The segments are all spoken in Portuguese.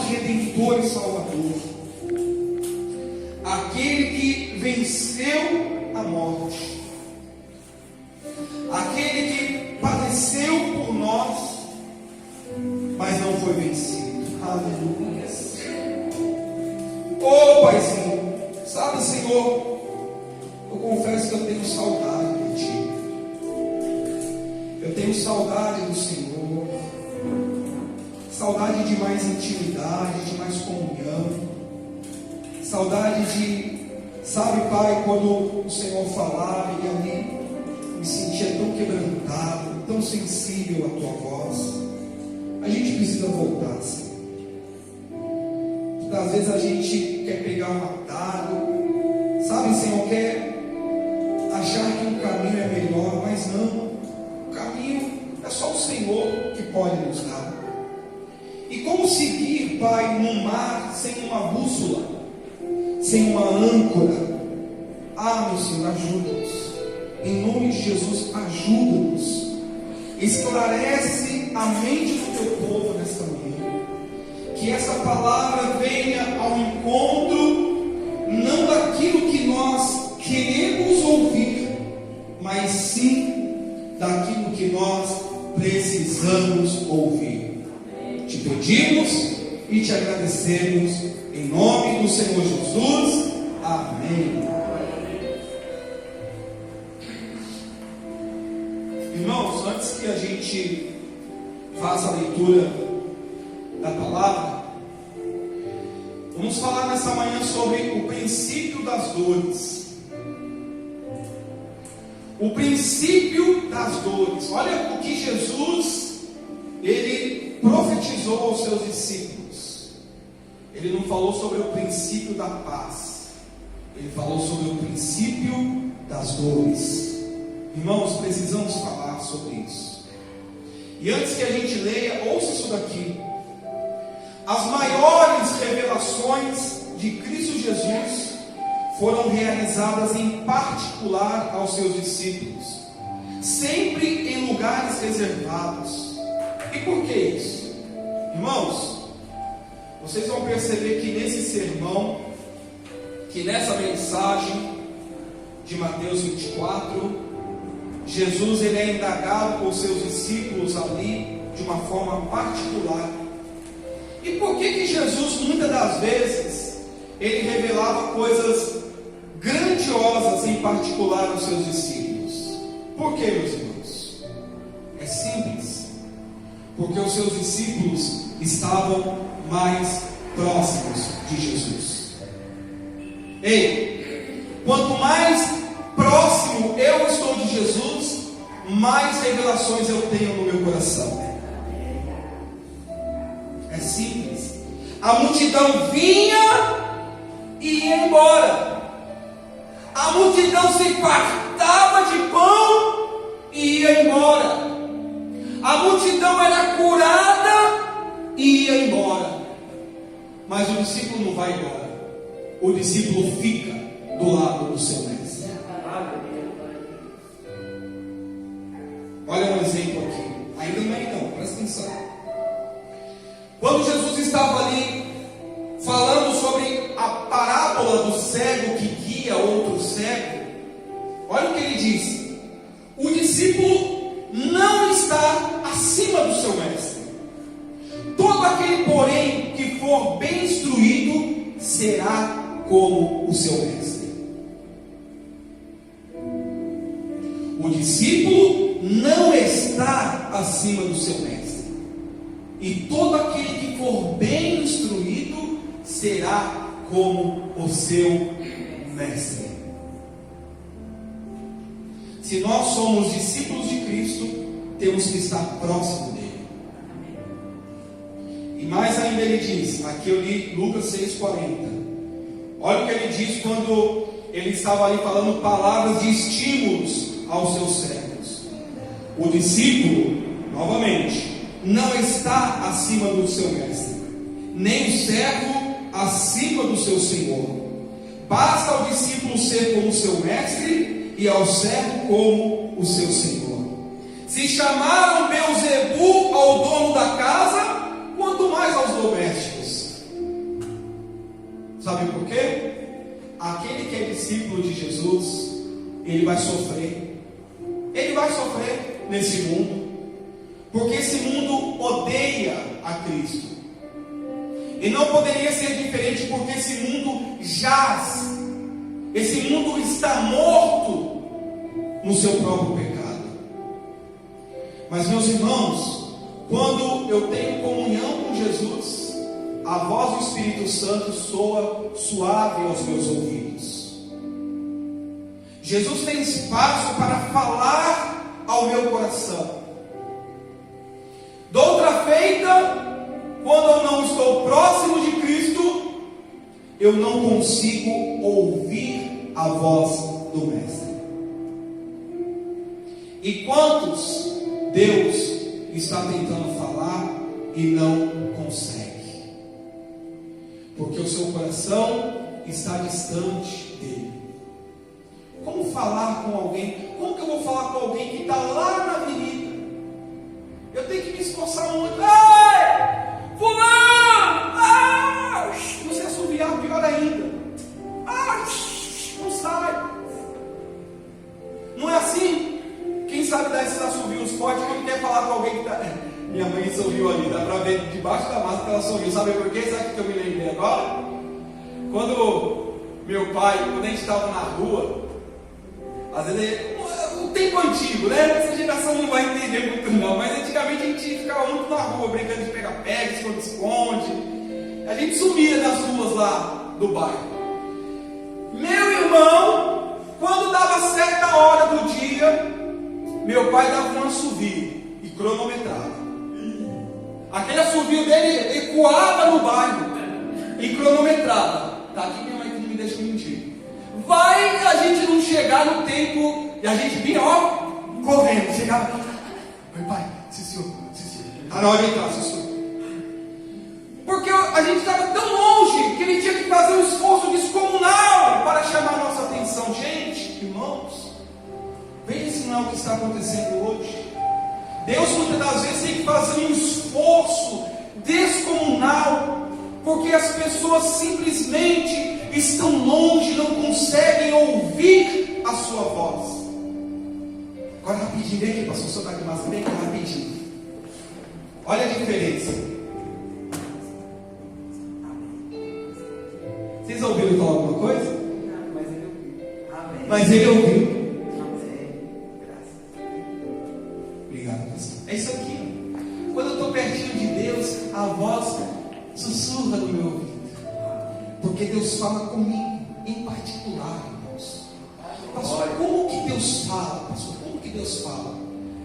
Redentor e Salvador, aquele que venceu a morte, aquele que padeceu por nós, mas não foi vencido. Aleluia. Oh, Paizinho, sabe, Senhor, eu confesso que eu tenho saudade de Ti. Eu tenho saudade do Senhor, saudade de mais intimidade, de mais comunhão, saudade de, sabe, Pai, quando o Senhor falava e ali me sentia tão quebrantado, tão sensível à Tua voz. A gente precisa voltar, Senhor. Às vezes a gente quer pegar um atalho, sabe, Senhor, quer achar que um caminho é melhor, mas não. O caminho é só o Senhor que pode nos dar. E como seguir, Pai, num mar sem uma bússola, sem uma âncora? Ah, meu Senhor, ajuda-nos. Em nome de Jesus, ajuda-nos. Esclarece a mente do Teu povo nesta manhã. Que essa palavra venha ao encontro, não daquilo que nós queremos ouvir, mas sim daquilo que nós precisamos ouvir. Te pedimos e te agradecemos, em nome do Senhor Jesus. Amém. Irmãos, antes que a gente faça a leitura da palavra, vamos falar nessa manhã sobre o princípio das dores. O princípio das dores. Olha o que Jesus, Ele profetizou aos seus discípulos. Ele não falou sobre o princípio da paz, Ele falou sobre o princípio das dores. Irmãos, precisamos falar sobre isso. E antes que a gente leia, ouça isso daqui. As maiores revelações de Cristo Jesus foram realizadas em particular aos seus discípulos, sempre em lugares reservados. E por que isso? Irmãos, vocês vão perceber que nesse sermão, que nessa mensagem de Mateus 24, Jesus ele é indagado por seus discípulos ali de uma forma particular. E por que Jesus, muitas das vezes, ele revelava coisas grandiosas em particular aos seus discípulos? Por que, meus irmãos? É simples. Porque os seus discípulos estavam mais próximos de Jesus. Ei, quanto mais próximo eu estou de Jesus, mais revelações eu tenho no meu coração. É simples. A multidão vinha e ia embora. A multidão se fartava de pão e ia embora. A multidão era curada e ia embora. Mas o discípulo não vai embora. O discípulo fica do lado do seu mestre. Olha um exemplo aqui. Ainda não é não, presta atenção. Quando Jesus estava ali falando sobre a parábola do cego que guia outro cego, olha o que ele diz: o discípulo não está acima do seu mestre. Todo aquele, porém, que for bem instruído, será como o seu mestre. O discípulo não está acima do seu mestre. E todo aquele que for bem instruído será como o seu mestre. Se nós somos discípulos de Cristo, temos que estar próximo dele. E mais ainda ele diz, aqui eu li Lucas 6,40. Olha o que ele diz quando ele estava ali falando palavras de estímulos aos seus servos. O discípulo, novamente, não está acima do seu mestre, nem o servo acima do seu senhor. Basta ao discípulo ser como o seu mestre e ao servo como o seu senhor. Se chamaram Beelzebu ao dono da casa, quanto mais aos domésticos. Sabe por quê? Aquele que é discípulo de Jesus, ele vai sofrer. Ele vai sofrer nesse mundo, porque esse mundo odeia a Cristo. E não poderia ser diferente, porque esse mundo jaz, esse mundo está morto no seu próprio pecado. Mas, meus irmãos, quando eu tenho comunhão com Jesus, a voz do Espírito Santo soa suave aos meus ouvidos. Jesus tem espaço para falar ao meu coração. Doutra feita, quando eu não estou próximo de Cristo, eu não consigo ouvir a voz do Mestre. E quantos Deus está tentando falar e não consegue? Porque o seu coração está distante dele. Como falar com alguém? Como que eu vou falar com alguém que está lá na avenida? Eu tenho que me esforçar muito. Ei! Fulano! Ah! Se você assoviar, pior ainda. Ah! Não sai. Não é assim? Quem sabe dar esses assovios fortes quando quer falar com alguém que está... Minha mãe sorriu ali, dá para ver debaixo da máscara que ela sorriu. Sabe por quê? Sabe o que eu me lembrei agora? Quando meu pai, quando a gente estava na rua, às vezes, o tempo antigo, né? Essa geração não vai entender muito não, mas antigamente a gente ficava muito na rua, brincando de pega-pega, esconde-esconde. A gente sumia nas ruas lá do bairro. Meu irmão, quando dava certa hora do dia, meu pai dava um assovio e cronometrava. Aquele assovio dele ecoava no bairro e cronometrava. Tá aqui minha mãe que não me deixa mentir. Vai a gente não chegar no tempo e a gente vinha, ó, correndo. Chegava, pai, sim senhor. Tá na hora de entrar, sim senhor. Porque a gente estava tão longe que ele tinha que fazer um esforço descomunal para chamar a nossa atenção. Gente, irmãos, veja se não é o que está acontecendo hoje. Deus muitas das vezes tem que fazer um esforço descomunal, porque as pessoas simplesmente estão longe, não conseguem ouvir a sua voz. Agora rapidinho, vem aqui, pastor, o senhor está de máscara, vem aqui rapidinho. Olha a diferença. Vocês ouviram falar alguma coisa? Não, mas ele ouviu. Amém. Mas ele ouviu. Graças. É isso aqui. Quando eu estou pertinho de Deus, a voz sussurra no meu ouvido. Porque Deus fala comigo, em particular, irmãos. Pastor, como que Deus fala? Pastor, como que Deus fala?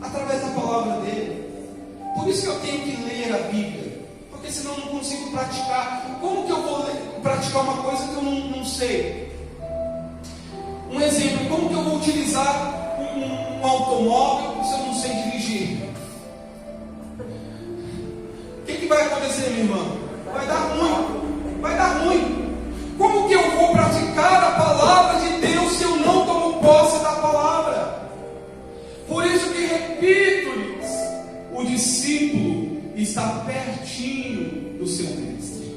Através da palavra dele. Por isso que eu tenho que ler a Bíblia. Porque senão eu não consigo praticar. Como que eu vou praticar uma coisa que eu não sei? Um exemplo, como que eu vou utilizar um automóvel se eu não sei dirigir? O que vai acontecer, minha irmã? Vai dar ruim. Vai dar ruim. Como que eu vou praticar a palavra de Deus se eu não tomo posse da palavra? Por isso que repito-lhes, o discípulo está pertinho do seu mestre.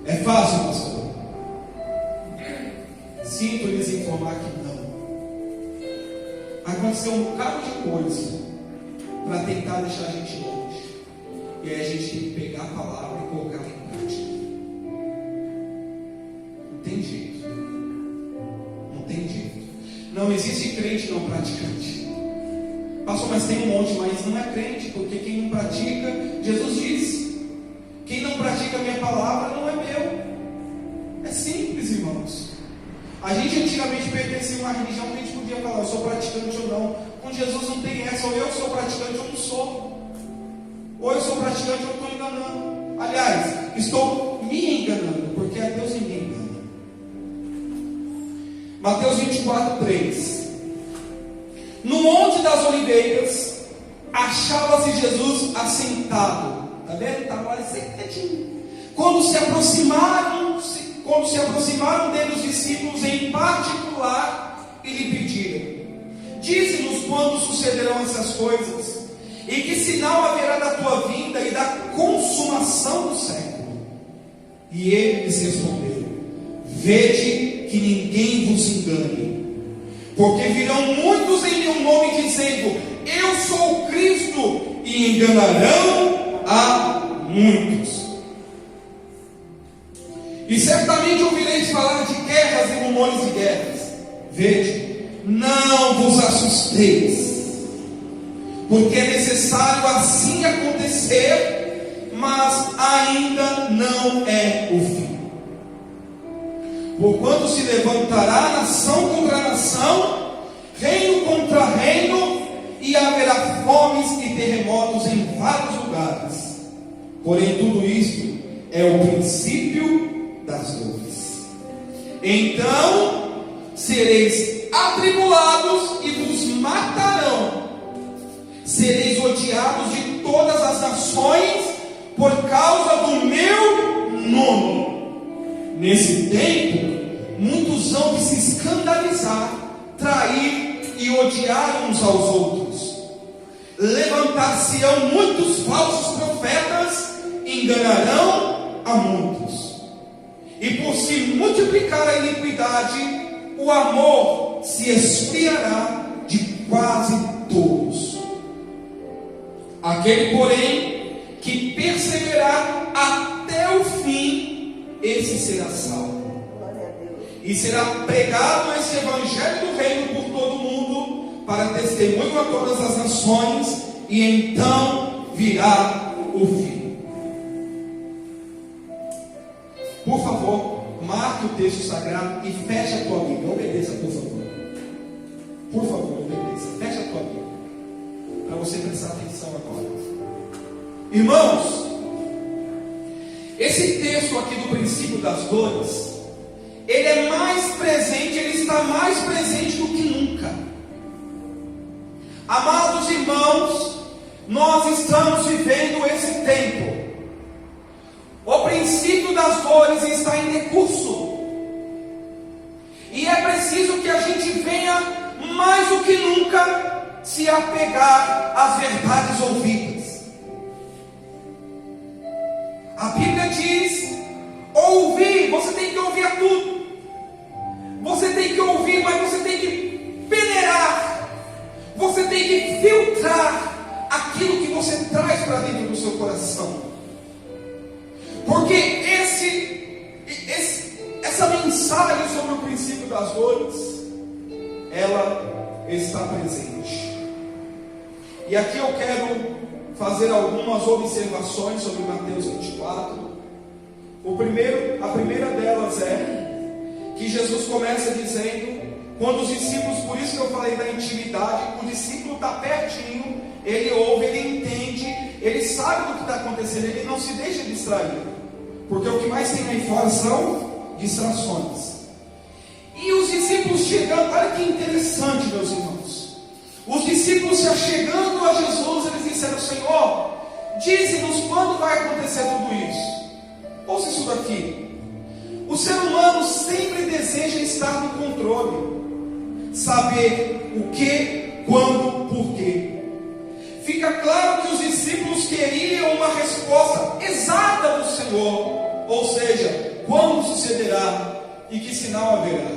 É fácil, pastor? Sinto lhes informar que não. Vai acontecer um bocado de coisa para tentar deixar a gente longe. E aí a gente tem que pegar a palavra e colocar ela em prática. Não tem jeito. Não tem jeito. Não existe crente não praticante. Pastor, mas tem um monte, mas não é crente, porque quem não pratica, Jesus disse, quem não pratica a minha palavra não é meu. É simples, irmãos. A gente antigamente pertencia a uma religião que a gente podia falar, eu sou praticante ou não. Com Jesus não tem essa, ou eu sou praticante ou não sou. Ou eu sou praticante ou estou enganando. Aliás, estou me enganando, porque a Deus ninguém engana. Mateus 24, 3. No Monte das Oliveiras, achava-se Jesus assentado. Está vendo? Estava lá sentadinho. Quando se aproximaram dele os discípulos em particular e lhe pediram: dize-nos quando sucederão essas coisas, e que sinal haverá da tua vinda e da consumação do século. E ele lhes respondeu: vede que ninguém vos engane, porque virão muitos em meu nome dizendo: eu sou o Cristo, e enganarão a muitos. E certamente ouvireis falar de guerras e rumores de guerras. Vede, não vos assusteis, porque é necessário assim acontecer, mas ainda não é o fim. Porquanto se levantará nação contra nação, reino contra reino, e haverá fomes e terremotos em vários lugares. Porém, tudo isto é o princípio das dores. Então sereis atribulados e vos matarão. Sereis odiados de todas as nações por causa do meu nome. Nesse tempo, muitos hão de se escandalizar, trair e odiar uns aos outros. Levantar-se-ão muitos falsos profetas, enganarão a muitos. E por se multiplicar a iniquidade, o amor se esfriará de quase todos. Aquele, porém, que perseverar até o fim, esse será salvo. E será pregado esse evangelho do reino por todo o mundo, para testemunho a todas as nações, e então virá o fim. Por favor, marque o texto sagrado e feche a tua Bíblia. Obedeça, por favor. Por favor, obedeça. Feche a tua Bíblia, para você prestar atenção agora. Irmãos, esse texto aqui do princípio das dores, ele é mais presente, ele está mais presente do que nunca. Amados irmãos, nós estamos vivendo esse tempo. O princípio das dores está em decurso. E é preciso que a gente venha mais do que nunca se apegar às verdades ouvidas. A Bíblia diz: ouvir, você tem que ouvir a tudo. Você tem que ouvir, mas você tem que peneirar. Você tem que filtrar aquilo que você traz para dentro do seu coração. Porque essa mensagem sobre o princípio das dores, ela está presente. E aqui eu quero fazer algumas observações sobre Mateus 24. A primeira delas é que Jesus começa dizendo, quando os discípulos, por isso que eu falei da intimidade, o discípulo está pertinho, ele ouve, ele entende, ele sabe do que está acontecendo, ele não se deixa distrair, porque o que mais tem aí fora são distrações. E os discípulos chegando, olha que interessante, meus irmãos, os discípulos já chegando a Jesus, eles disseram: Senhor, dize-nos quando vai acontecer tudo isso. Ouça isso daqui. O ser humano sempre deseja estar no controle, saber o que, quando, porquê. Fica claro que os discípulos queriam uma resposta exata do Senhor, ou seja, quando sucederá e que sinal haverá.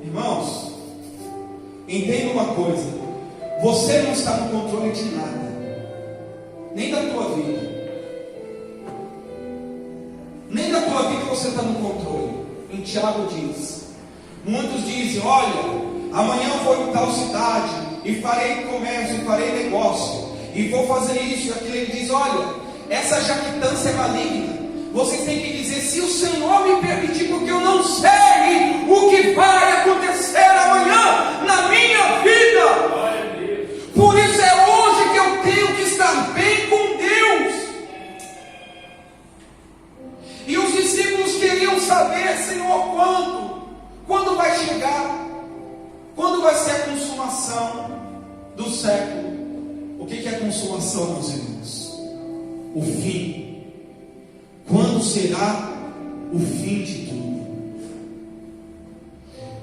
Irmãos, entenda uma coisa: você não está no controle de nada, nem da tua vida. Nem da tua vida você está no controle. Em Tiago diz, muitos dizem: olha, amanhã eu vou em tal cidade e farei comércio, e farei negócio, e vou fazer isso e aquilo. Ele diz: olha, essa jactância é maligna. Vocês têm que dizer: se o Senhor me permitir, porque eu não sei o que vai acontecer amanhã na minha vida. Por isso é hoje que eu tenho que estar bem com Deus. E os discípulos queriam saber: Senhor, quando vai chegar? Quando vai ser a consumação do século? O que é a consumação, meus irmãos? O fim. Quando será o fim de tudo?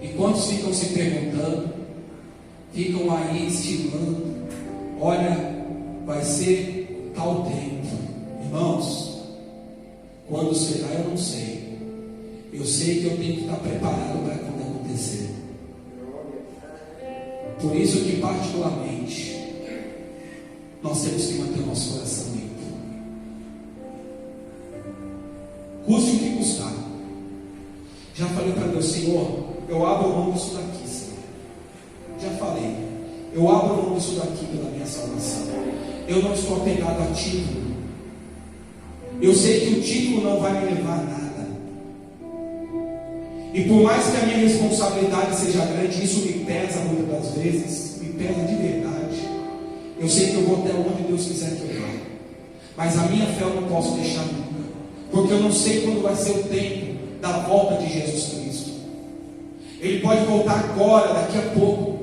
E quantos ficam se perguntando, ficam aí estimando: olha, vai ser tal tempo. Irmãos, Quando será, eu não sei. Eu sei que eu tenho que estar preparado para quando acontecer. Por isso que, particularmente, nós temos que manter o nosso coração limpo. Custe o que custar. Já falei para Deus: Senhor, eu abro mão disso daqui, Senhor. Já falei, eu abro mão disso daqui pela minha salvação. Eu não estou apegado a título. Eu sei que o título não vai me levar a nada. E por mais que a minha responsabilidade seja grande, isso me pesa muitas das vezes, me pesa de verdade. Eu sei que eu vou até onde Deus quiser que eu vá. Mas a minha fé eu não posso deixar nunca, porque eu não sei quando vai ser o tempo da volta de Jesus Cristo. Ele pode voltar agora, daqui a pouco.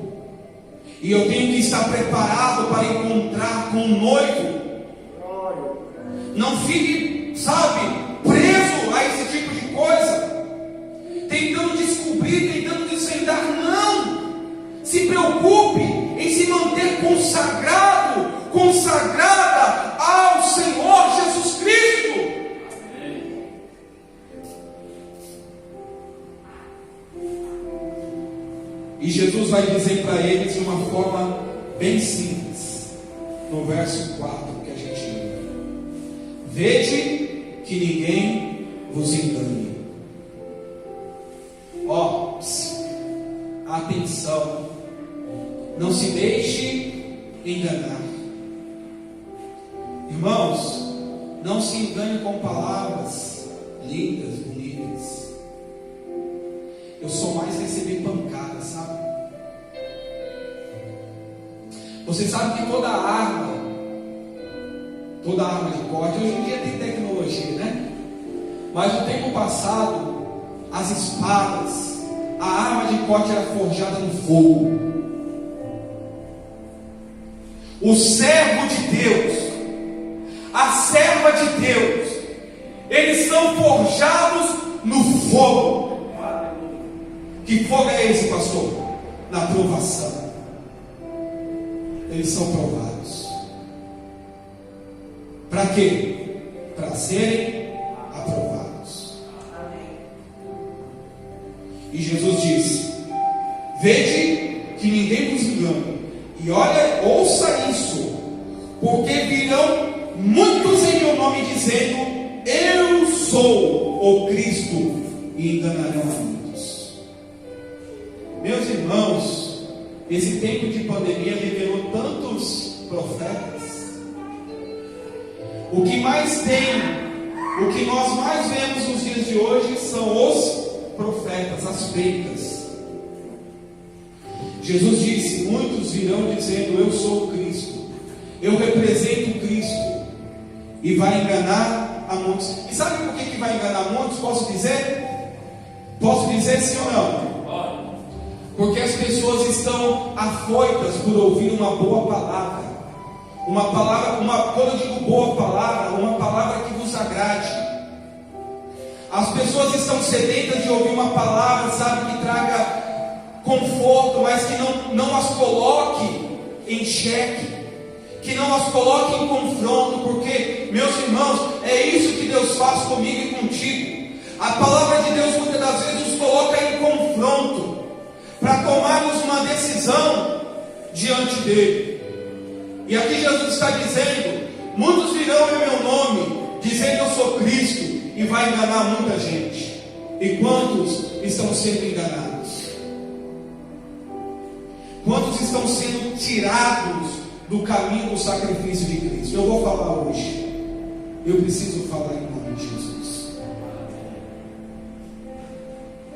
E eu tenho que estar preparado para encontrar com o noivo. Não fique, preso a esse tipo de coisa, tentando descobrir, tentando desvendar. Não! Se preocupe em se manter consagrado, consagrada ao Senhor Jesus Cristo. E Jesus vai dizer para eles de uma forma bem simples, no verso 4 que a gente lê: vede que ninguém vos engane. Atenção, não se deixe enganar. Irmãos, não se engane com palavras lindas, bonitas. Eu sou mais receber pancada, sabe? Você sabe que toda arma de corte, hoje em dia tem tecnologia, né? Mas no tempo passado, as espadas, a arma de corte era forjada no fogo. O servo de Deus, a serva de Deus, eles são forjados no fogo. Que fogo é esse, pastor? Na provação. Eles são provados. Para quê? Para serem aprovados. E Jesus diz: vede que ninguém vos engane. E olha, ouça isso, porque virão muitos em meu nome dizendo: eu sou o Cristo, e enganarão a muitos. Meus irmãos, esse tempo de pandemia revelou tantos profetas. O que mais tem, o que nós mais vemos nos dias de hoje são os profetas, as feitas. Jesus disse: muitos virão dizendo: eu sou o Cristo, eu represento o Cristo, e vai enganar a muitos. E sabe por que vai enganar muitos? Posso dizer? Posso dizer sim ou não? Porque as pessoas estão afoitas por ouvir uma boa palavra. Quando eu digo boa palavra, uma palavra que vos agrade. As pessoas estão sedentas de ouvir uma palavra, que traga conforto, mas que não as coloque em xeque, que não as coloque em confronto, porque, meus irmãos, é isso que Deus faz comigo e contigo. A palavra de Deus muitas das vezes nos coloca em confronto, para tomarmos uma decisão diante dele. E aqui Jesus está dizendo: muitos virão em meu nome, dizendo eu sou Cristo, e vai enganar muita gente. E quantos estão sendo enganados? Quantos estão sendo tirados do caminho do sacrifício de Cristo? Eu vou falar hoje. Eu preciso falar em nome de Jesus.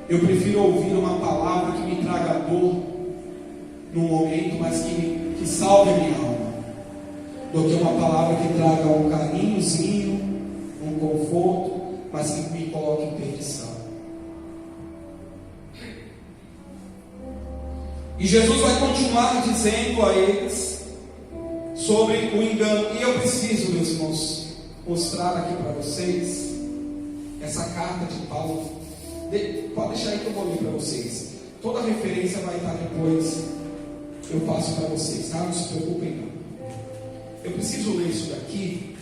Eu prefiro ouvir uma palavra que me traga dor no momento, mas que salve a minha alma, do que uma palavra que traga um carinhozinho, um conforto, mas que me coloque em perdição. E Jesus vai continuar dizendo a eles sobre o engano. E eu preciso, meus irmãos, mostrar aqui para vocês essa carta de Paulo. Pode deixar aí que eu vou ler para vocês. Toda a referência vai estar depois. Eu passo para vocês, tá? Não se preocupem não. Eu preciso ler isso daqui,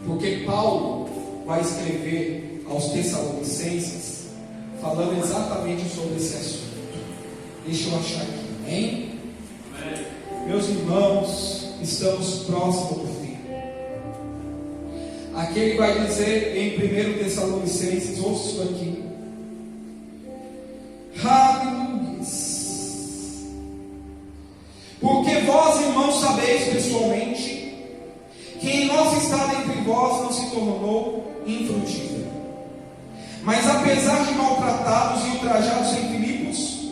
porque Paulo, vai escrever aos Tessalonicenses, falando exatamente sobre esse assunto. Deixa eu achar aqui, amém? Meus irmãos, estamos próximos do fim. Aqui ele vai dizer em 1 Tessalonicenses, ouça isso aqui. Aleluia. Porque vós, irmãos, sabeis pessoalmente que em nosso estado entre vós não se tornou infrutífero. Mas apesar de maltratados e ultrajados em Filipos,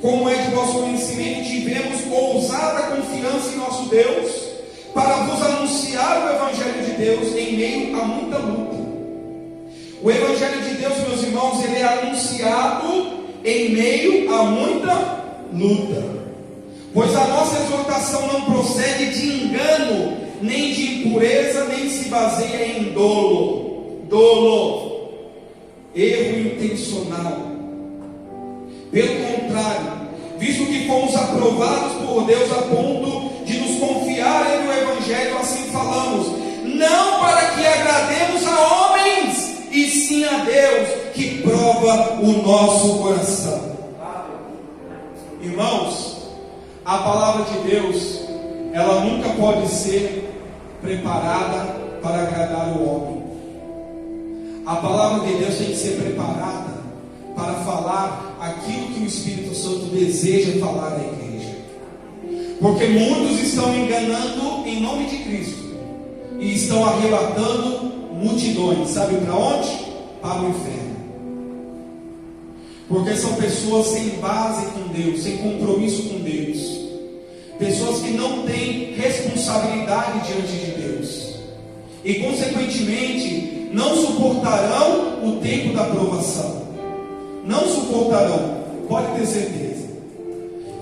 como é de vosso conhecimento, tivemos ousada confiança em nosso Deus, para vos anunciar o Evangelho de Deus em meio a muita luta. O Evangelho de Deus, meus irmãos, ele é anunciado em meio a muita luta. Pois a nossa exortação não procede de engano, nem de impureza, nem se baseia em dolo, erro intencional. Pelo contrário, visto que fomos aprovados por Deus a ponto de nos confiarem no Evangelho, assim falamos, não para que agrademos a homens, e sim a Deus, que prova o nosso coração. Irmãos, a palavra de Deus, ela nunca pode ser preparada para agradar o homem. A palavra de Deus tem que ser preparada para falar aquilo que o Espírito Santo deseja falar à igreja. Porque muitos estão enganando em nome de Cristo e estão arrebatando multidões, sabe para onde? Para o inferno. Porque são pessoas sem base com Deus, sem compromisso com Deus, pessoas que não têm responsabilidade diante de Deus e consequentemente não suportarão o tempo da provação. Não suportarão, pode ter certeza.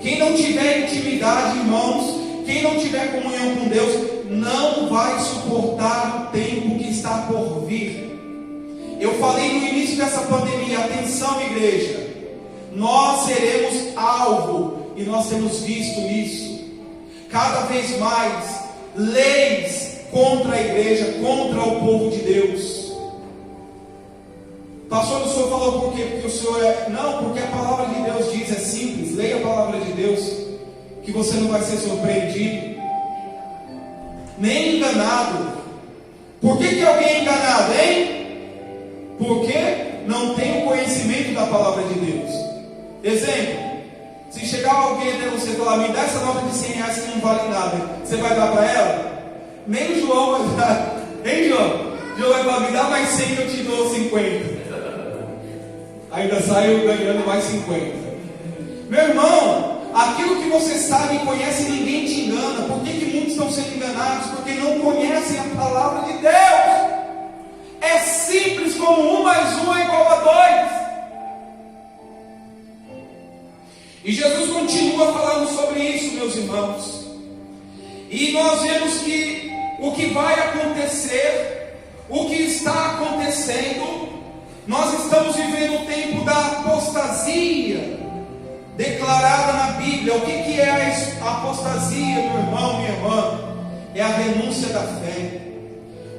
Quem não tiver intimidade, irmãos, quem não tiver comunhão com Deus, não vai suportar o tempo que está por vir. Eu falei no início dessa pandemia, atenção igreja, nós seremos alvo, e nós temos visto isso, cada vez mais, leis contra a igreja, contra o povo de Deus. Pastor, o senhor falou por quê? Porque o senhor não, porque a palavra de Deus diz, é simples, leia a palavra de Deus, que você não vai ser surpreendido, nem enganado. Por que alguém é enganado, hein? Porque não tem o conhecimento da palavra de Deus. Exemplo, se chegar alguém até você e falar, me dá essa nota de 100 reais que não vale nada, você vai dar para ela? Nem o João vai dar, hein João? João vai falar, me dá mais 100 que eu te dou 50. Ainda saiu ganhando mais 50. Meu irmão, aquilo que você sabe e conhece, ninguém te engana. Por que muitos estão sendo enganados? Porque não conhecem a palavra de Deus. É simples como 1 mais 1 é igual a 2. E Jesus continua falando sobre isso, meus irmãos. E nós vemos que o que vai acontecer, o que está acontecendo, nós estamos vivendo o tempo da apostasia declarada na Bíblia. O que é a apostasia, meu irmão, minha irmã? É a renúncia da fé.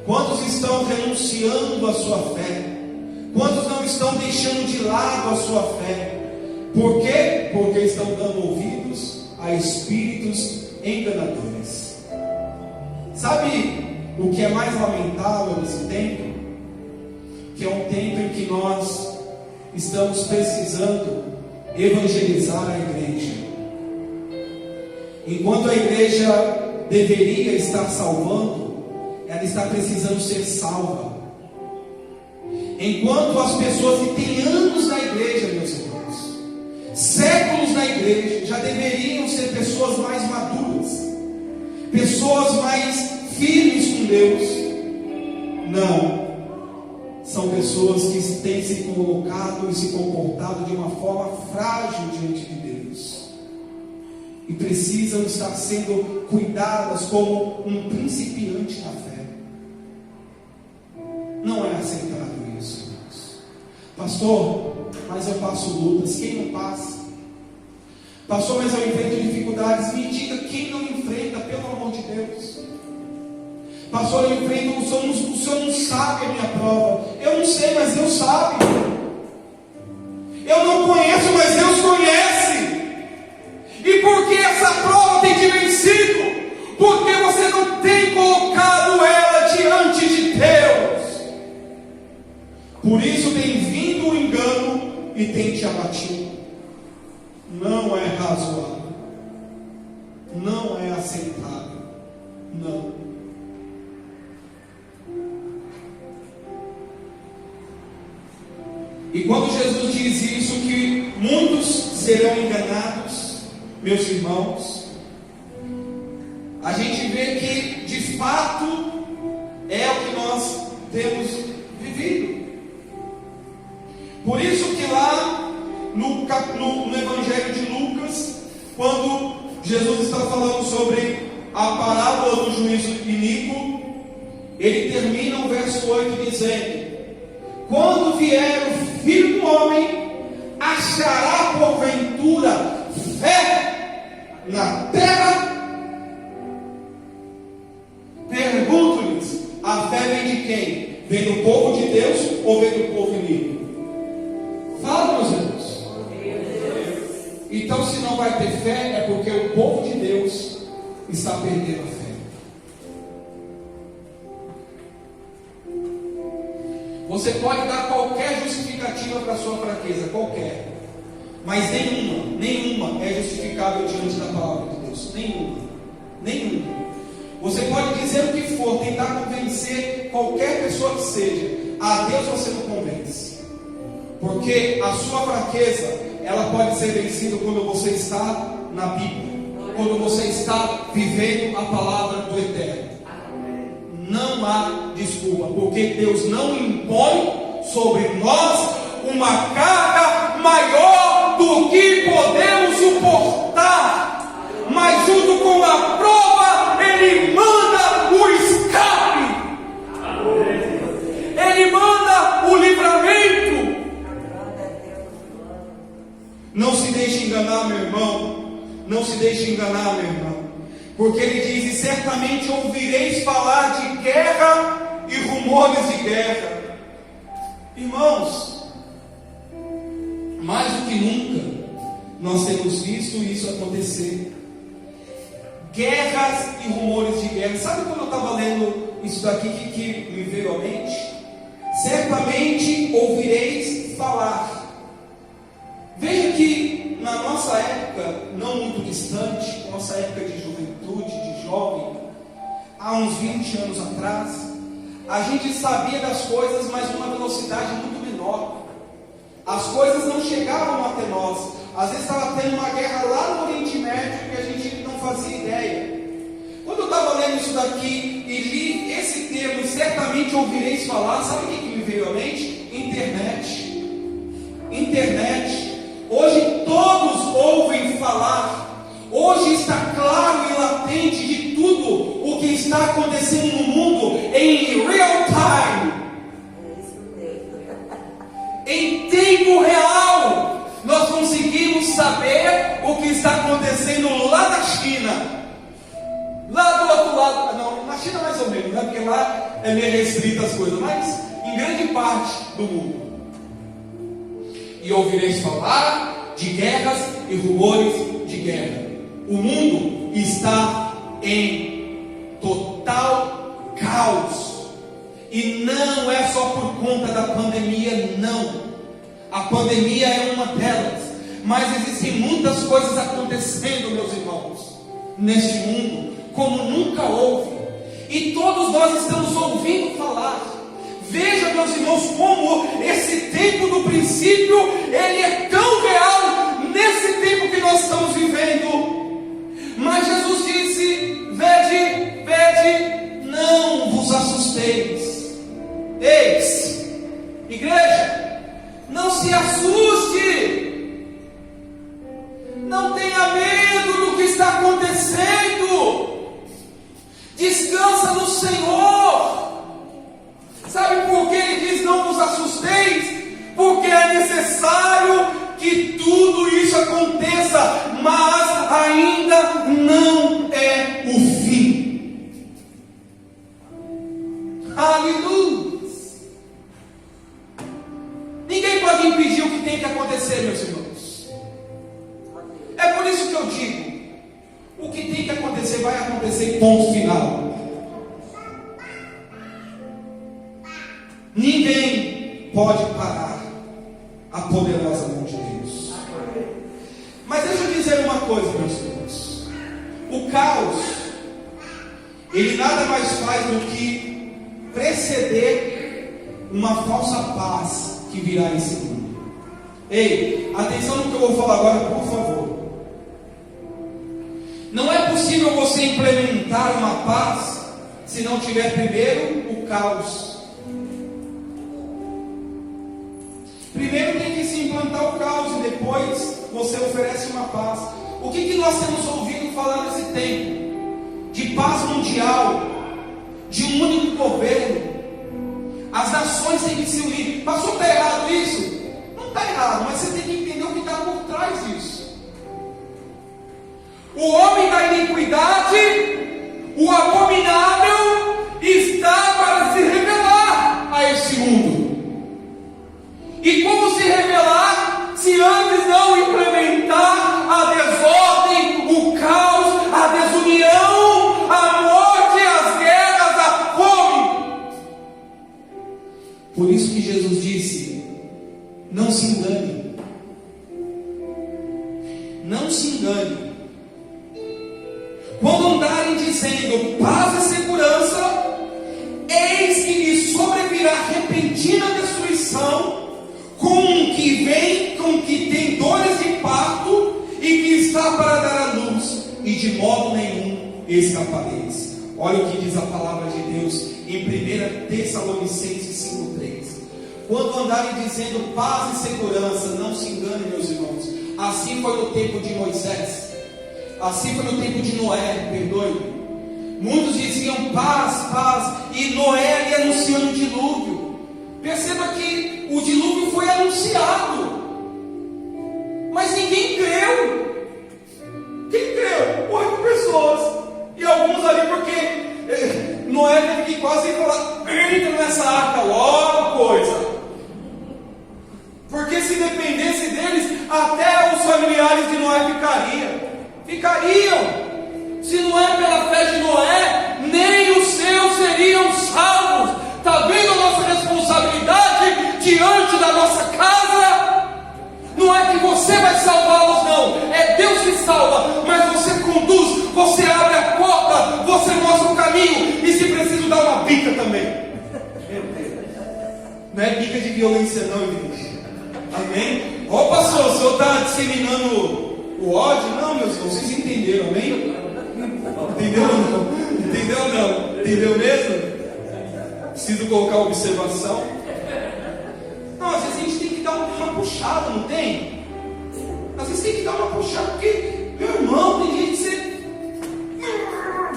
Quantos estão renunciando à sua fé? Quantos não estão deixando de lado a sua fé? Por quê? Porque estão dando ouvidos a espíritos enganadores. Sabe o que é mais lamentável nesse tempo? Que é um tempo em que nós estamos precisando evangelizar a igreja. Enquanto a igreja deveria estar salvando, ela está precisando ser salva. Enquanto as pessoas que têm anos na igreja, meus irmãos, séculos na igreja, já deveriam ser pessoas mais maduras, pessoas mais firmes com Deus. Não. São pessoas que têm se colocado e se comportado de uma forma frágil diante de Deus. E precisam estar sendo cuidadas como um principiante na fé. Não é aceitável isso, irmãos. Pastor, mas eu passo lutas. Quem não passa? Pastor, mas eu enfrento dificuldades. Me diga quem não enfrenta, pelo amor de Deus. Pastor, eu enfrento, o Senhor não sabe a minha prova. Eu não sei, mas Deus sabe. Eu não conheço, mas Deus conhece. E por que essa prova tem te vencido? Porque você não tem colocado ela diante de Deus. Por isso tem vindo o engano e tem te abatido. Não é razoável. Não é aceitável. Não. E quando Jesus diz isso, que muitos serão enganados, meus irmãos, a gente vê que de fato é o que nós temos vivido. Por isso que lá no Evangelho de Lucas, quando Jesus está falando sobre a parábola do juízo iníquo, ele termina o verso 8 dizendo: quando vier o Filho do Homem, achará porventura fé na terra? Pergunto-lhes, a fé vem de quem? Vem do povo de Deus ou vem do povo inimigo? Fala, meus irmãos. Então, se não vai ter fé, é porque o povo de Deus está perdendo a fé. Você pode dar qualquer justificativa para a sua fraqueza, qualquer, mas nenhuma é justificável diante da palavra de Deus. Nenhuma. Você pode dizer o que for, tentar convencer qualquer pessoa que seja, a Deus você não convence, porque a sua fraqueza, ela pode ser vencida quando você está na Bíblia, quando você está vivendo a palavra do Eterno. Não há desculpa, porque Deus não impõe sobre nós uma carga maior do que podemos suportar, mas junto com a prova, Ele manda o escape, Ele manda o livramento. Não se deixe enganar, meu irmão, não se deixe enganar, meu irmão. Porque ele diz: e certamente ouvireis falar de guerra e rumores de guerra. Irmãos, mais do que nunca, nós temos visto isso acontecer. Guerras e rumores de guerra. Sabe quando eu estava lendo isso daqui que me veio à mente? Certamente ouvireis falar. Veja que na nossa época, não muito distante, nossa época de juventude, de jovem, há uns 20 anos atrás, a gente sabia das coisas, mas numa velocidade muito menor. As coisas não chegavam até nós. Às vezes estava tendo uma guerra lá no Oriente Médio que a gente não fazia ideia. Quando eu estava lendo isso daqui e li esse termo, certamente ouvireis falar, sabe o que me veio à mente? Internet. Hoje todos ouvem falar. Hoje está claro e latente de tudo o que está acontecendo no mundo em real time. Em tempo real, nós conseguimos saber o que está acontecendo lá na China, lá do outro lado. Não, na China mais ou menos, né? Porque lá é meio restrita as coisas, mas em grande parte do mundo. E ouvireis falar de guerras e rumores de guerra. O mundo está em total caos. E não é só por conta da pandemia, não. A pandemia é uma delas. Mas existem muitas coisas acontecendo, meus irmãos, neste mundo, como nunca houve. E todos nós estamos ouvindo falar. Veja, meus irmãos, como esse tempo do princípio, ele é tão real nesse tempo que nós estamos vivendo. Mas Jesus disse: vede, não vos assusteis. Eis, igreja, não se assuste, não tenha medo do que está acontecendo, descansa no Senhor. Sabe por que ele diz não vos assusteis? Porque é necessário que tudo isso aconteça, mas ainda não é o fim. acontecer, ponto final. Ninguém pode parar a poderosa mão de Deus. Mas deixa eu dizer uma coisa, meus irmãos. O caos, ele nada mais faz do que preceder uma falsa paz que virá em seguida. Ei, atenção no que eu vou falar agora, por favor. Não é possível você implementar uma paz se não tiver primeiro o caos. Primeiro tem que se implantar o caos e depois você oferece uma paz. O que nós temos ouvido falar nesse tempo? De paz mundial, de um único governo. As nações têm que se unir. Pastor, está errado isso? Não está errado, mas você tem que entender o que está por trás disso. O homem da iniquidade, o abominável, está para se revelar a esse mundo. E como se revelar, se antes não implementar a desordem, o caos, a desunião, a morte, as guerras, a fome? Por isso que Jesus disse: não se engane. Não se engane. Quando andarem dizendo paz e segurança, eis que lhes sobrevirá repentina destruição, com que tem dores de parto e que está para dar à luz, e de modo nenhum escapareis. Olha o que diz a palavra de Deus em 1 Tessalonicenses 5,3. Quando andarem dizendo paz e segurança, não se enganem, meus irmãos. Assim foi no tempo de Moisés, assim foi no tempo de Noé, perdoe. Muitos diziam paz, paz, e Noé ali anunciando o dilúvio. Perceba que o dilúvio foi anunciado, mas ninguém creu. Quem creu? 8 pessoas. E alguns ali porque Noé teve que quase falar: entra nessa arca logo, coisa. Porque se dependesse deles, até os familiares de Noé ficariam. Se não é pela fé de Noé, nem os seus seriam salvos. Está vendo a nossa responsabilidade diante da nossa casa? Não é que você vai salvá-los, não. É Deus que salva, mas você conduz, você abre a porta, você mostra o caminho, e se preciso dar uma bica também. Não é bica de violência não, igreja. Amém? Ó, pastor, o senhor está disseminando o ódio? Não, meus irmãos, vocês entenderam, amém? Entendeu ou não? Entendeu ou não? Entendeu mesmo? Preciso colocar observação. Não, às vezes a gente tem que dar uma puxada, não tem? Às vezes tem que dar uma puxada, porque, meu irmão, tem gente que você...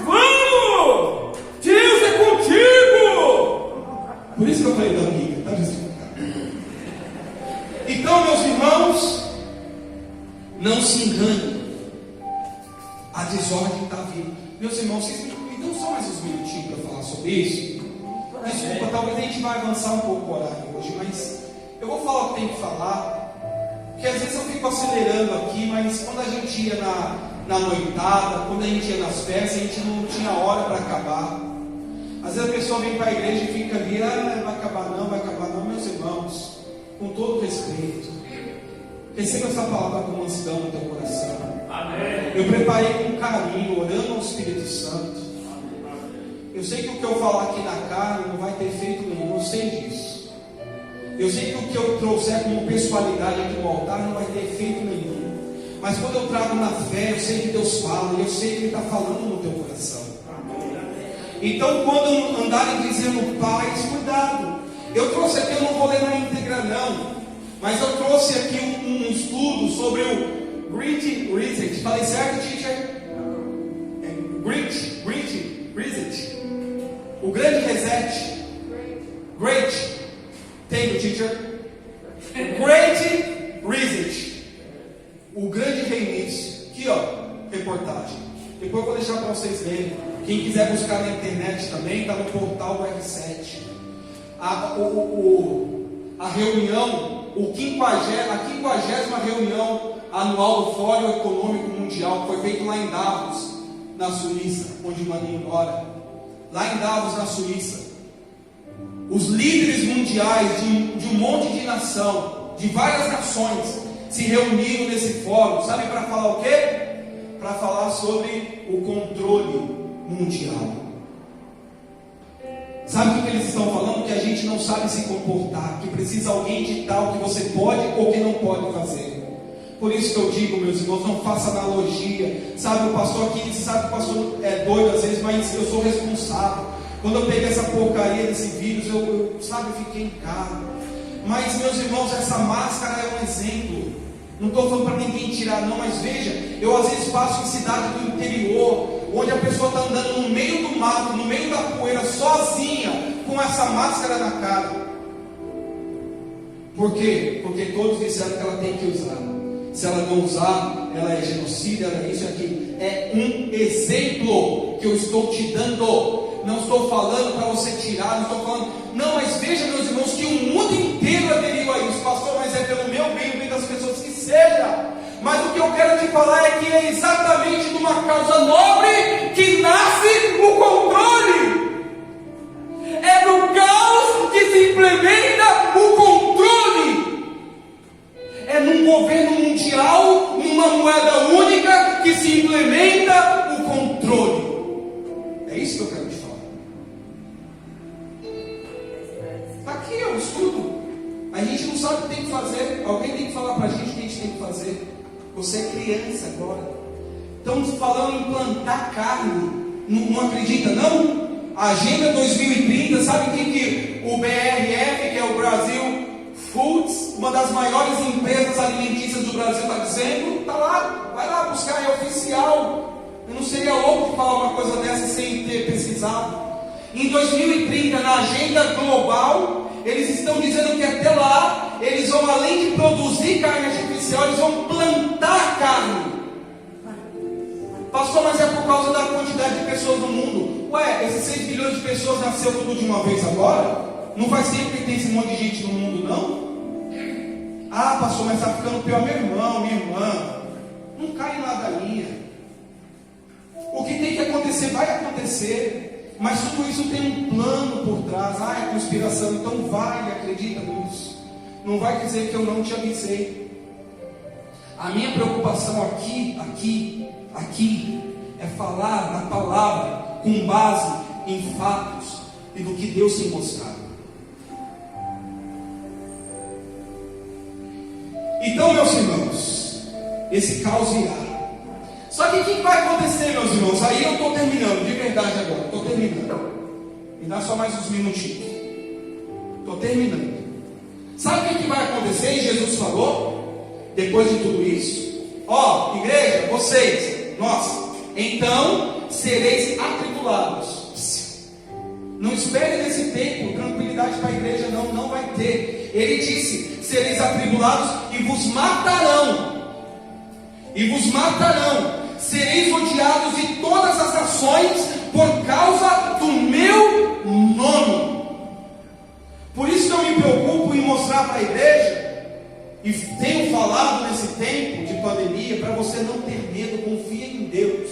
Vamos! Deus é contigo! Por isso que eu falei da amiga, tá justificado. Então, meus irmãos, não se engane. A desordem está vindo. Meus irmãos, vocês me dão só mais uns minutinhos para falar sobre isso? Desculpa, talvez a gente vai avançar um pouco o horário hoje, mas eu vou falar o que tem que falar, porque às vezes eu fico acelerando aqui, mas quando a gente ia na noitada, quando a gente ia nas festas, a gente não tinha hora para acabar. Às vezes a pessoa vem para a igreja e fica ali: vai acabar não, meus irmãos, com todo respeito, receba essa palavra com mansidão no teu coração. Amém. Eu preparei com carinho, orando ao Espírito Santo. Eu sei que o que eu falar aqui na carne não vai ter efeito nenhum, eu sei disso. Eu sei que o que eu trouxer como pessoalidade aqui no altar não vai ter efeito nenhum. Mas quando eu trago na fé, eu sei que Deus fala, e eu sei que Ele está falando no teu coração. Então, quando andarem dizendo paz, cuidado. Eu trouxe aqui, eu não vou ler na íntegra não, mas eu trouxe aqui um estudo sobre o Great Reset. Falei certo, teacher? Reset. O grande reset. Great. Tem o teacher? Great Reset. O grande reinício. Aqui, ó, reportagem. Depois eu vou deixar para vocês lerem. Quem quiser buscar na internet também, está no portal do R7. A reunião, a 50ª reunião anual do Fórum Econômico Mundial, que foi feito lá em Davos, na Suíça, onde o Maninho mora, lá em Davos, na Suíça, os líderes mundiais de um monte de nação, de várias nações, se reuniram nesse fórum, sabe para falar o quê? Para falar sobre o controle mundial. Sabe o que eles estão falando? Que a gente não sabe se comportar, que precisa alguém ditar o que você pode ou que não pode fazer. Por isso que eu digo, meus irmãos, não faça analogia. Sabe, o pastor aqui, você sabe que o pastor é doido às vezes, mas eu sou responsável. Quando eu peguei essa porcaria desse vírus, eu fiquei em casa. Mas, meus irmãos, essa máscara é um exemplo. Não estou falando para ninguém tirar, não, mas veja, eu às vezes passo em cidade do interior, onde a pessoa está andando no meio do mato, no meio da poeira, sozinha, com essa máscara na cara. Por quê? Porque todos disseram que ela tem que usar. Se ela não usar, ela é genocida, ela é isso e aquilo. É um exemplo que eu estou te dando. Não estou falando para você tirar, não estou falando. Não, mas veja, meus irmãos, que o mundo inteiro aderiu a isso. Pastor, mas é pelo meu bem, o bem das pessoas, que seja. Mas o que eu quero te falar é que é exatamente de uma causa nobre que nasce o controle. É no caos que se implementa o controle. É num governo mundial, numa moeda única, que se implementa o controle. É isso que eu quero te falar. Está aqui, é o estudo. A gente não sabe o que tem que fazer. Alguém tem que falar para a gente o que a gente tem que fazer. Você é criança agora. Estamos falando em plantar carne. Não acredita, não? A Agenda 2030, sabe o que o BRF, que é o Brasil Foods, uma das maiores empresas alimentícias do Brasil, está dizendo? Está lá, vai lá buscar, é oficial. Eu não seria louco de falar uma coisa dessa sem ter pesquisado. Em 2030, na agenda global, eles estão dizendo que até lá, eles vão, além de produzir carne artificial, eles vão plantar carne. Pastor, mas é por causa da quantidade de pessoas no mundo. Ué, esses 6 bilhões de pessoas nasceu tudo de uma vez agora? Não faz tempo que tem esse monte de gente no mundo, não? Ah, pastor, mas está ficando pior. Meu irmão, minha irmã, não cai em ladainha. O que tem que acontecer, vai acontecer. Mas tudo isso tem um plano por trás. Ah, é conspiração. Então vai, acredita nisso. Não vai dizer que eu não te avisei. A minha preocupação aqui é falar da palavra com base em fatos e no que Deus tem mostrado. Então, meus irmãos, esse caos irá. Só que o que vai acontecer, meus irmãos? Aí eu estou terminando, de verdade agora. Estou terminando. Me dá só mais uns minutinhos. Estou terminando. Sabe o que vai acontecer? Jesus falou, depois de tudo isso. Ó, igreja, vocês, nós, então sereis atribulados. Não espere nesse tempo tranquilidade para a igreja, não vai ter. Ele disse: sereis atribulados e vos matarão. E vos matarão. Sereis odiados de todas as nações por causa do meu nome. Por isso que eu me preocupo em mostrar para a igreja, e tenho falado nesse tempo de pandemia, para você não ter medo, confia em Deus.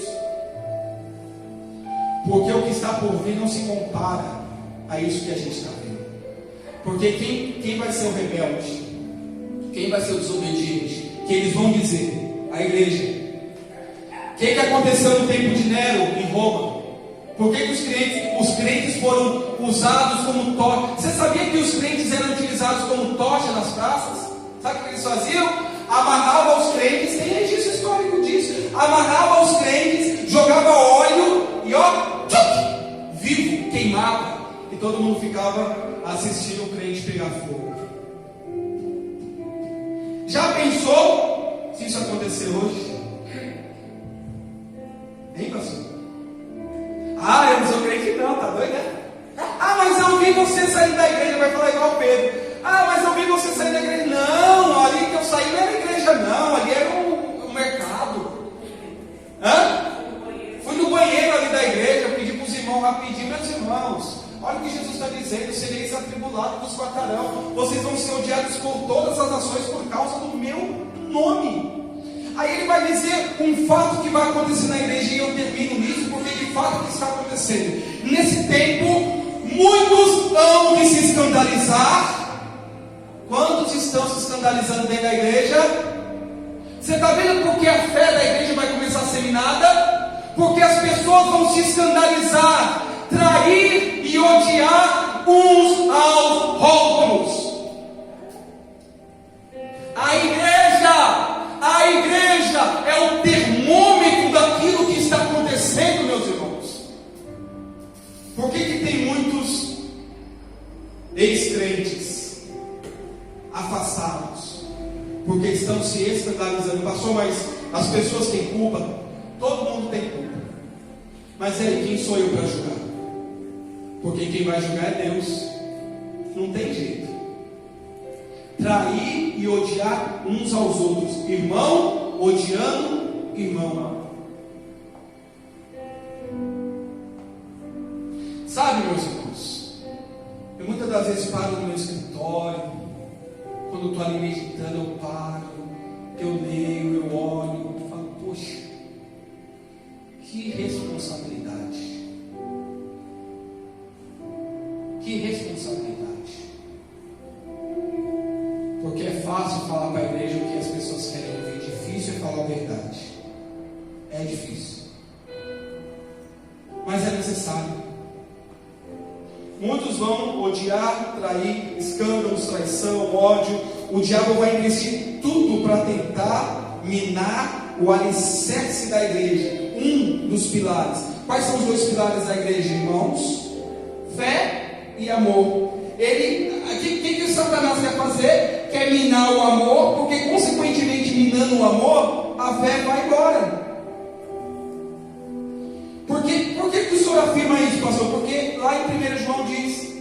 Porque o que está por vir não se compara a isso que a gente está vendo. Porque quem vai ser o rebelde? Quem vai ser o desobediente? Que eles vão dizer, a igreja. O que aconteceu no tempo de Nero, em Roma? Por que os crentes foram usados como tocha? Você sabia que os crentes eram utilizados como tocha nas praças? Sabe o que eles faziam? Amarrava os crentes, tem registro histórico disso. Amarrava os crentes, jogava óleo e vivo, queimava. E todo mundo ficava assistindo o crente pegar fogo. Já pensou se isso acontecer hoje? Hein, pastor? Ah, eu não sou crente não, tá doido, né? Ah, mas eu vi você sair da igreja, vai falar igual Pedro. Ah, mas eu vi você sair da igreja. Não, ali que eu saí não era igreja não, ali era um mercado. Hã? Fui no banheiro ali da igreja, pedi para os irmãos rapidinho. Meus irmãos, olha o que Jesus está dizendo: sereis atribulados, vos matarão. Vocês vão ser odiados por todas as nações por causa do meu nome. Aí ele vai dizer um fato que vai acontecer na igreja, e eu termino nisso. acontecendo? Nesse tempo, muitos hão de se escandalizar. Quantos estão se escandalizando dentro da igreja? Você está vendo porque a fé da igreja vai começar a ser minada? Porque as pessoas vão se escandalizar, trair e odiar uns aos outros. A igreja é o termômetro daquilo que está acontecendo, meus irmãos. Por que tem muitos ex-crentes afastados? Porque estão se escandalizando. Pastor, mas as pessoas têm culpa? Todo mundo tem culpa. Mas aí, quem sou eu para julgar? Porque quem vai julgar é Deus. Não tem jeito. Trair e odiar uns aos outros. Irmão odiando irmão. Sabe, meus irmãos, eu muitas das vezes paro no meu escritório. Quando estou ali meditando, eu paro, eu leio, eu olho, eu falo, poxa, que responsabilidade. Que responsabilidade. Porque é fácil falar para a igreja o que as pessoas querem ouvir. Difícil é falar a verdade. É difícil. Mas é necessário. Muitos vão odiar, trair, escândalos, traição, ódio. O diabo vai investir tudo para tentar minar o alicerce da igreja. Um dos pilares. Quais são os dois pilares da igreja, irmãos? Fé e amor. O que o Satanás quer fazer? Quer minar o amor, porque consequentemente minando o amor, a fé vai embora. Por que o senhor afirma isso, pastor? Porque lá em 1 João diz: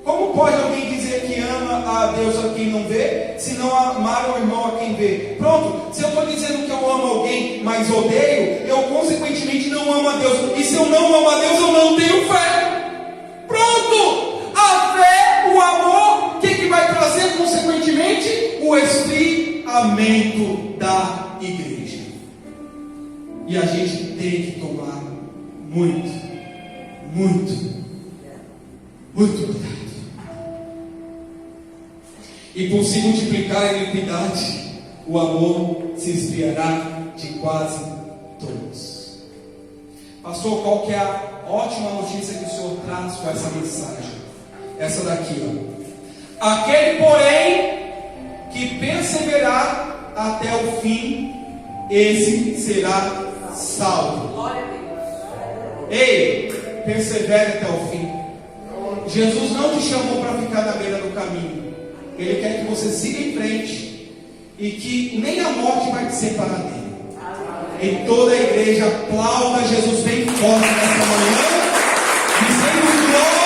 como pode alguém dizer que ama a Deus a quem não vê, se não amar o irmão a quem vê? Pronto, se eu estou dizendo que eu amo alguém, mas odeio, eu consequentemente não amo a Deus. E se eu não amo a Deus, eu não tenho fé. Pronto! A fé, o amor, o que vai trazer consequentemente? O esfriamento da igreja. E a gente tem que tomar muito cuidado. E por se multiplicar a iniquidade, o amor se esfriará de quase todos. Pastor, qual que é a ótima notícia que o Senhor traz com essa mensagem? Essa daqui, ó. Aquele, porém, que perseverar até o fim, esse será salvo. Ei, persevere até o fim. Jesus não te chamou para ficar na beira do caminho. Ele quer que você siga em frente e que nem a morte vai te separar dele. E toda a igreja aplauda Jesus bem forte nessa manhã, dizendo glória